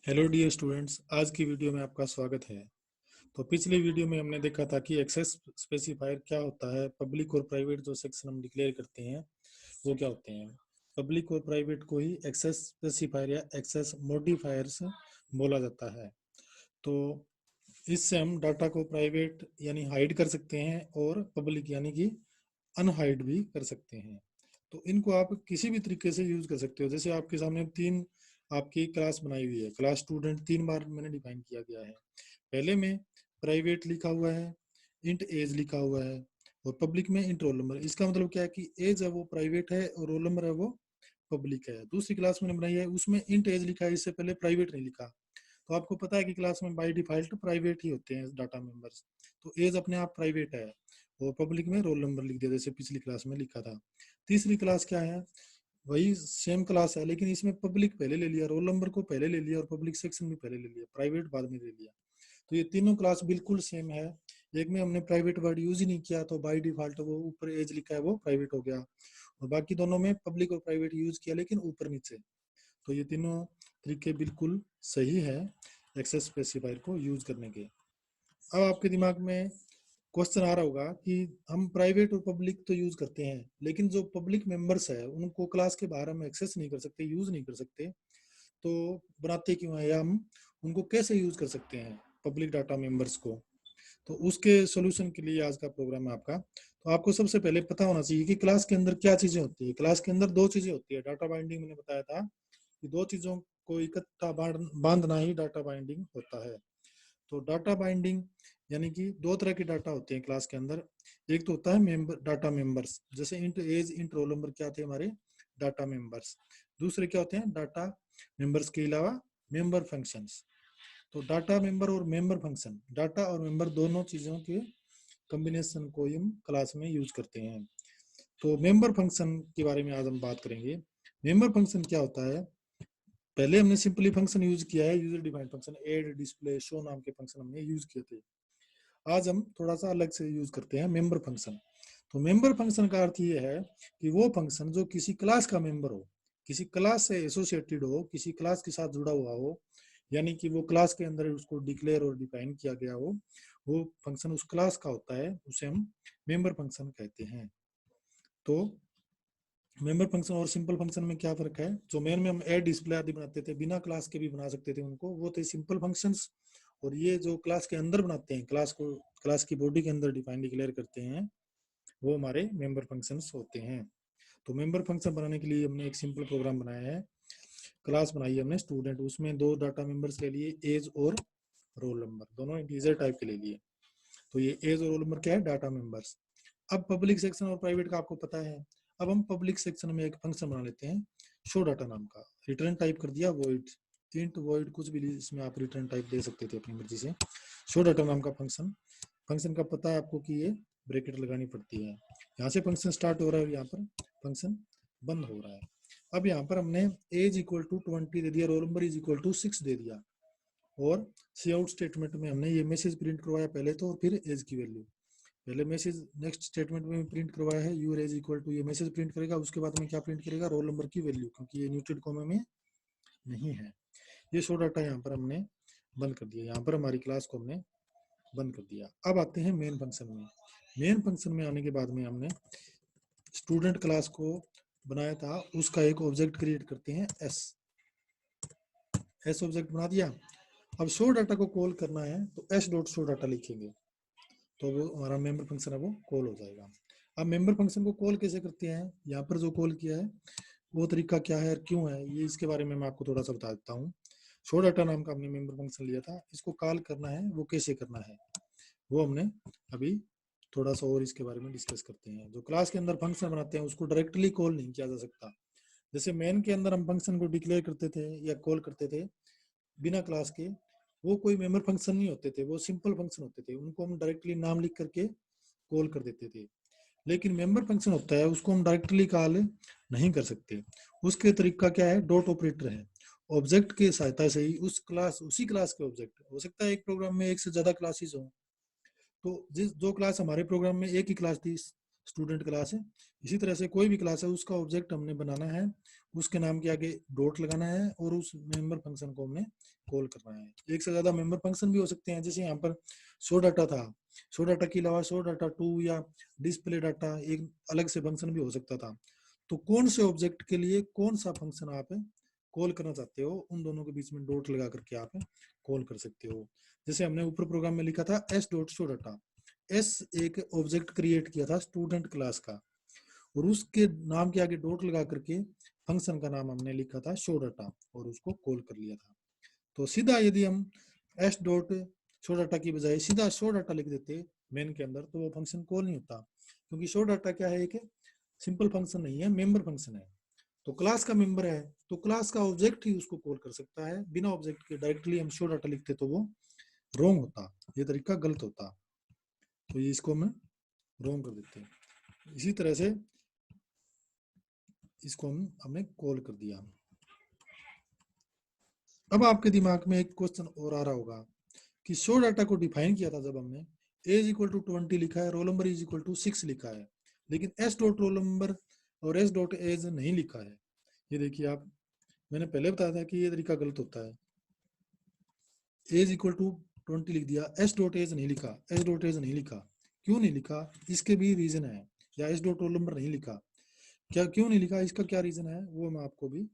Hello dear students, आज की video में आपका स्वागत है। तो पिछली वीडियो में हमने देखा था कि एक्सेस स्पेसिफायर क्या होता है। पब्लिक और प्राइवेट जो सेक्शन हम डिक्लेयर करते हैं वो क्या होते हैं। पब्लिक और प्राइवेट को ही एक्सेस स्पेसिफायर या एक्सेस मॉडिफायर्स बोला जाता है। तो इससे हम डाटा को प्राइवेट यानी हाइड कर सकते हैं और पब्लिक यानी कि अनहाइड भी कर सकते हैं। तो इनको आप किसी भी तरीके से यूज कर सकते हो। जैसे आपके सामने तीन आपकी क्लास बनाई हुई है, क्लास स्टूडेंट तीन बार मैंने डिफाइन किया गया है। पहले में प्राइवेट लिखा हुआ है, इंट एज लिखा हुआ है और पब्लिक में इंट रोल नंबर। इसका मतलब क्या है कि एज है वो प्राइवेट है और रोल नंबर है वो पब्लिक है। दूसरी क्लास मैंने बनाई है उसमें इंट एज लिखा है, इससे पहले प्राइवेट नहीं लिखा। तो आपको पता है कि क्लास में बाय डिफॉल्ट प्राइवेट ही होते हैं डाटा मेंबर्स। तो एज अपने आप प्राइवेट है और पब्लिक में रोल नंबर लिख दिया जैसे पिछली क्लास में लिखा था। तीसरी क्लास क्या है, वही सेम क्लास है लेकिन इसमें पब्लिक पहले ले लिया, रोल नंबर को पहले ले लिया और पब्लिक सेक्शन भी पहले ले लिया, प्राइवेट बाद में ले लिया। तो ये तीनों क्लास बिल्कुल सेम है। एक में हमने प्राइवेट वर्ड यूज ही नहीं किया तो बाय डिफॉल्ट वो ऊपर एज लिखा है वो प्राइवेट हो गया, और बाकी दोनों में पब्लिक और प्राइवेट यूज किया लेकिन ऊपर नीचे। तो ये तीनों तरीके बिल्कुल सही है एक्सेस स्पेसिफायर को यूज करने के। अब आपके दिमाग में क्वेश्चन आ रहा होगा कि हम प्राइवेट और पब्लिक तो यूज करते हैं लेकिन जो पब्लिक मेंबर्स है उनको क्लास के बाहर हम एक्सेस नहीं कर सकते, यूज नहीं कर सकते, तो बनाते क्यों है या हम उनको कैसे यूज कर सकते हैं पब्लिक डाटा मेंबर्स को। तो उसके सॉल्यूशन के लिए आज का प्रोग्राम है आपका। तो आपको सबसे पहले पता होना चाहिए कि क्लास के अंदर क्या चीजें होती है। क्लास के अंदर दो चीजें होती है। डाटा बाइंडिंग मैंने बताया था कि दो चीजों को इकट्ठा बांधना ही डाटा बाइंडिंग होता है। तो डाटा बाइंडिंग यानी कि दो तरह के डाटा होते हैं क्लास के अंदर। एक तो होता है मेंबर डाटा मेंबर्स, जैसे int age int roll number क्या थे हमारे डाटा मेंबर्स। दूसरे क्या होते हैं डाटा मेंबर्स के अलावा मेंबर फंक्शंस। तो डाटा मेंबर और मेंबर फंक्शन, डाटा और मेंबर दोनों चीजों के कॉम्बिनेशन को हम क्लास में यूज करते हैं। तो मेंबर फंक्शन के बारे में आज हम बात करेंगे। मेंबर फंक्शन क्या होता है, पहले हमने सिंपली फंक्शन यूज किया है, user defined function, add display show नाम के फंक्शन हमने यूज किए थे। आज हम थोड़ा सा अलग से यूज करते हैं मेंबर फंक्शन। तो मेंबर फंक्शन का अर्थ ये है कि वो फंक्शन जो किसी क्लास का मेंबर हो, किसी क्लास से एसोसिएटेड हो, किसी क्लास के साथ जुड़ा हुआ हो, यानी कि वो क्लास के अंदर उसको डिक्लेयर और डिफाइन किया गया हो, वो फंक्शन उस क्लास का होता है, उसे हम मेंबर फंक्शन कहते हैं। तो मेंबर फंक्शन और सिंपल फंक्शन में क्या फर्क है, जो मेन में हम ऐड डिस्प्ले आदि बनाते थे बिना क्लास के भी बना सकते थे उनको, वो थे सिंपल फंक्शंस। और ये जो क्लास के अंदर बनाते हैं, क्लास को क्लास की बॉडी के अंदर डिफाइन डिक्लेयर करते हैं, वो हमारे मेंबर फंक्शंस होते हैं। तो मेंबर फंक्शन बनाने के लिए हमने एक सिंपल प्रोग्राम बनाया है। क्लास बनाई है हमने स्टूडेंट, उसमें दो डाटा मेंबर्स ले लिए, एज और रोल नंबर, दोनों इंटीजर टाइप के ले लिए। तो ये एज और रोल नंबर क्या है, डाटा मेंबर्स। अब पब्लिक सेक्शन और प्राइवेट का आपको पता है। अब हम पब्लिक सेक्शन में एक फंक्शन बना लेते हैं शो डाटा नाम का। रिटर्न टाइप कर दिया वॉइड, इंट वॉइड कुछ भी इसमें आप रिटर्न टाइप दे सकते थे अपनी मर्जी से। शो डाटा नाम का फंक्शन, फंक्शन का पता है आपको कि ये ब्रैकेट लगानी पड़ती है। यहाँ से फंक्शन स्टार्ट हो रहा है और यहाँ पर फंक्शन बंद हो रहा है। अब यहाँ पर हमने एज इक्वल टू 20 दे दिया, roll number is equal to 6 दे दिया, और सी आउट स्टेटमेंट में हमने ये मैसेज प्रिंट करवाया पहले तो, और फिर एज की वैल्यू। पहले मैसेज नेक्स्ट स्टेटमेंट में प्रिंट करवाया है यूर एज इक्वल टू, ये मैसेज प्रिंट करेगा, उसके बाद में क्या प्रिंट करेगा, रोल नंबर की वैल्यू, क्योंकि ये न्यूटेड कॉमा में नहीं है। ये शो डाटा यहाँ पर हमने बंद कर दिया, यहाँ पर हमारी क्लास को हमने बंद कर दिया। अब आते हैं मेन फंक्शन में। मेन फंक्शन में आने के बाद में हमने स्टूडेंट क्लास को बनाया था, उसका एक ऑब्जेक्ट क्रिएट करते हैं एस। एस ऑब्जेक्ट बना दिया। अब शो डाटा को कॉल करना है तो एस डॉट शो डाटा लिखेंगे, तो वो हमारा मेंबर फंक्शन है वो कॉल हो जाएगा। अब मेंबर फंक्शन को कॉल कैसे करते हैं, यहाँ पर जो कॉल किया है वो तरीका क्या है और क्यों है, ये इसके बारे में मैं आपको थोड़ा सा बता देता हूँ। शो डाटा नाम का हमने मेंबर फंक्शन लिया था, इसको कॉल करना है, वो कैसे करना है वो हमने अभी थोड़ा सा और इसके बारे में डिस्कस करते हैं। जो क्लास के अंदर फंक्शन बनाते हैं उसको डायरेक्टली कॉल नहीं किया जा सकता। जैसे मेन के अंदर हम फंक्शन को डिक्लेयर करते थे या कॉल करते थे बिना क्लास के, वो कोई मेंबर फंक्शन नहीं होते थे, वो सिंपल फंक्शन होते थे, उनको हम डायरेक्टली नाम लिख करके कॉल कर देते थे। लेकिन मेंबर फंक्शन होता है उसको हम डायरेक्टली कॉल नहीं कर सकते। उसके तरीका क्या है, डॉट ऑपरेटर है। ऑब्जेक्ट की सहायता से ही उस क्लास, उसी क्लास के ऑब्जेक्ट, हो सकता है एक प्रोग्राम में एक से ज्यादा क्लासेस हो, तो जिस जो क्लास हमारे प्रोग्राम में एक ही क्लास थी स्टूडेंट क्लास है। इसी तरह से कोई भी क्लास है उसका ऑब्जेक्ट हमने बनाना है, उसके नाम के आगे डॉट लगाना है और उस मेंबर फंक्शन को हमने कॉल करना है। एक से ज्यादा मेंबर फंक्शन भी हो सकते हैं, जैसे यहाँ पर शो डाटा था, शो डाटा के अलावा शो डाटा 2 या डिस्प्ले डाटा एक अलग से फंक्शन भी हो सकता था। तो कौन से ऑब्जेक्ट के लिए कौन सा फंक्शन आप कॉल करना चाहते हो, उन दोनों के बीच में डॉट लगा करके आप कॉल कर सकते हो। जैसे हमने ऊपर प्रोग्राम में लिखा था S dot show data, S एक ऑब्जेक्ट क्रिएट किया था स्टूडेंट क्लास का और उसके नाम के आगे डॉट लगा करके फंक्शन का नाम हमने लिखा था शो डाटा और उसको कॉल कर लिया था। तो सीधा यदि हम एस डॉट शो डाटा की बजाय सीधा शो डाटा लिख देते मेन के अंदर, तो वो फंक्शन कॉल नहीं होता, क्योंकि शो डाटा क्या है, एक सिंपल फंक्शन नहीं है, मेंबर फंक्शन है। तो क्लास का मेंबर है तो क्लास का ऑब्जेक्ट ही उसको कॉल कर सकता है, बिना ऑब्जेक्ट के डायरेक्टली हम शो डाटा लिखते तो वो रॉन्ग होता, ये तरीका गलत होता। तो ये इसको हम रॉन्ग कर देते हैं। इसी तरह से इसको हमने कॉल कर दिया। अब आपके दिमाग में एक क्वेश्चन और आ रहा होगा कि शो डाटा को डिफाइन किया था जब हमने एज इक्वल टू 20 लिखा है, roll number is equal to 6 लिखा है, लेकिन एस डॉट रोल नंबर और एस डॉट एज नहीं लिखा है। ये देखिए आप, मैंने पहले बताया था कि ये तरीका गलत होता है। एज इक्वल टू 20 लिख दिया, एस डॉट एज नहीं लिखा, एस डॉट एज नहीं लिखा। क्यों नहीं लिखा, इसके भी रीजन है। या एस डॉट रोल नंबर नहीं लिखा, क्या क्यों नहीं लिखा, इसका क्या रीजन है वो मैं आपको भी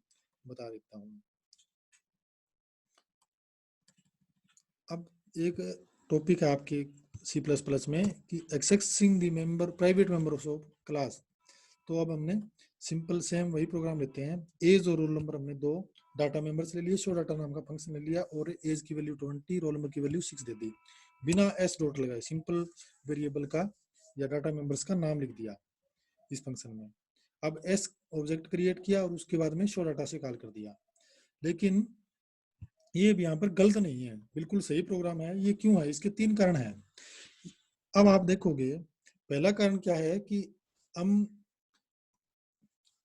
बता देता हूँ। अब एक टॉपिक है आपके C++ में कि accessing the member private members of class. तो अब हमने सिंपल सेम वही प्रोग्राम लेते हैं, एज और रोल नंबर हमने दो डाटा मेंबर्स ले लिए, शो डाटा नाम का फंक्शन ले लिया और एज की वैल्यू 20, रोल नंबर की वैल्यू 6 दे दी, बिना एस डॉट लगाए सिंपल वेरिएबल का या डाटा मेंबर्स का नाम लिख दिया इस फंक्शन में। अब एस ऑब्जेक्ट क्रिएट किया और उसके बाद में शो डाटा से कॉल कर दिया, लेकिन ये भी यहाँ पर गलत नहीं है, बिल्कुल सही प्रोग्राम है। ये क्यों है, इसके 3 कारण हैं। अब आप देखोगे, पहला कारण क्या है कि हम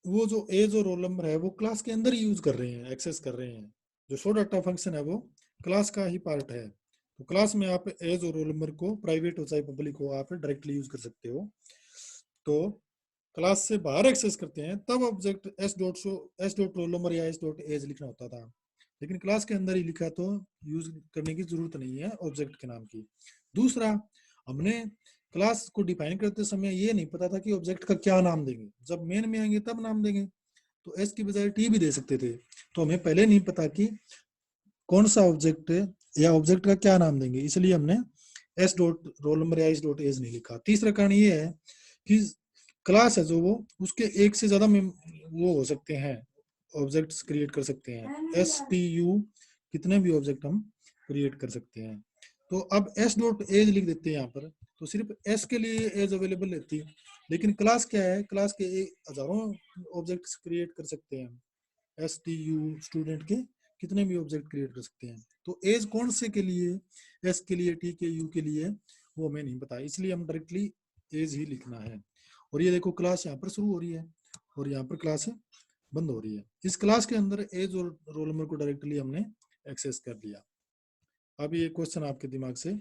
वो जो एज और रोल नंबर है वो क्लास के अंदर ही यूज कर रहे हैं, एक्सेस कर रहे हैं। जो शो डाटा फंक्शन है वो क्लास का ही पार्ट है, तो क्लास में आप एज और रोल नंबर को प्राइवेट हो चाहे पब्लिक हो आप डायरेक्टली यूज कर सकते हो। तो क्लास से बाहर एक्सेस करते हैं तब object S dot roll number या एस डॉट एज लिखना होता था, लेकिन क्लास के अंदर ही लिखा तो यूज करने की जरूरत नहीं है ऑब्जेक्ट के नाम की। दूसरा, हमने क्लास को डिफाइन करते समय ये नहीं पता था कि ऑब्जेक्ट का क्या नाम देंगे, जब मेन में आएंगे तब नाम देंगे, तो एस की बजाय टी भी दे सकते थे। तो हमें पहले नहीं पता कि कौन सा ऑब्जेक्ट या ऑब्जेक्ट का क्या नाम देंगे, इसलिए हमने एस डॉट रोल नंबर या एस डॉट एज नहीं लिखा। तीसरा कारण ये है कि क्लास है जो वो उसके एक से ज्यादा वो हो सकते हैं, ऑब्जेक्ट्स क्रिएट कर सकते हैं, एस टी यू कितने भी ऑब्जेक्ट हम क्रिएट कर सकते हैं। तो अब एस डॉट एज लिख देते हैं यहाँ पर, तो सिर्फ एस के लिए एज अवेलेबल रहती है, लेकिन क्लास क्या है, क्लास के हजारों ऑब्जेक्ट्स क्रिएट कर सकते हैं, एस टी यू स्टूडेंट के कितने भी ऑब्जेक्ट क्रिएट कर सकते हैं। तो एज कौन से के लिए, एस के लिए, टी के, यू के लिए, वो हमें नहीं पता, इसलिए हम डायरेक्टली एज ही लिखना है। और ये देखो क्लास यहाँ पर शुरू हो रही है और यहाँ पर क्लास बंद हो रही है। इस क्लास के अंदर एज और रोल नंबर को डायरेक्टली हमने एक्सेस कर लिया। अब ये क्वेश्चन आपके दिमाग से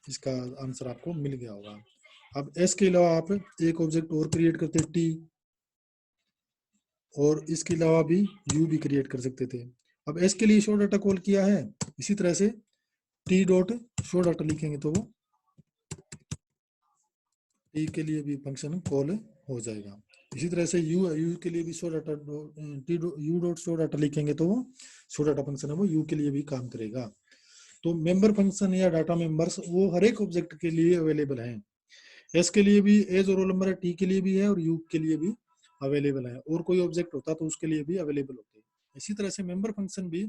इसका आंसर आपको मिल गया होगा। अब एस के अलावा आप एक ऑब्जेक्ट और क्रिएट करते टी, और इसके अलावा भी यू भी क्रिएट कर सकते थे। अब एस के लिए शो डाटा कॉल किया है, इसी तरह से टी डॉट शो डाटा लिखेंगे तो वो टी के लिए भी फंक्शन कॉल हो जाएगा। इसी तरह से यू के लिए भी show data T U dot show data लिखेंगे तो वो शो डाटा फंक्शन है वो यू के लिए भी काम करेगा। तो मेंबर फंक्शन या डाटा मेंबर्स वो हर एक ऑब्जेक्ट के लिए अवेलेबल हैं, एस के लिए भी एज और रोल नंबर है, टी के लिए भी है और यू के लिए भी अवेलेबल है, और कोई ऑब्जेक्ट होता तो उसके लिए भी अवेलेबल होते हैं। इसी तरह से मेंबर फंक्शन भी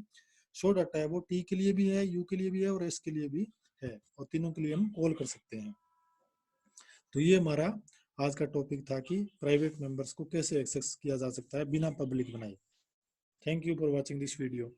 शो डाटा है वो टी के लिए भी है, यू के लिए भी है और एस के लिए भी है, और तीनों के लिए हम कॉल कर सकते हैं। तो ये हमारा आज का टॉपिक था कि प्राइवेट मेंबर्स को कैसे एक्सेस किया जा सकता है बिना पब्लिक बनाए। Thank you for watching this video.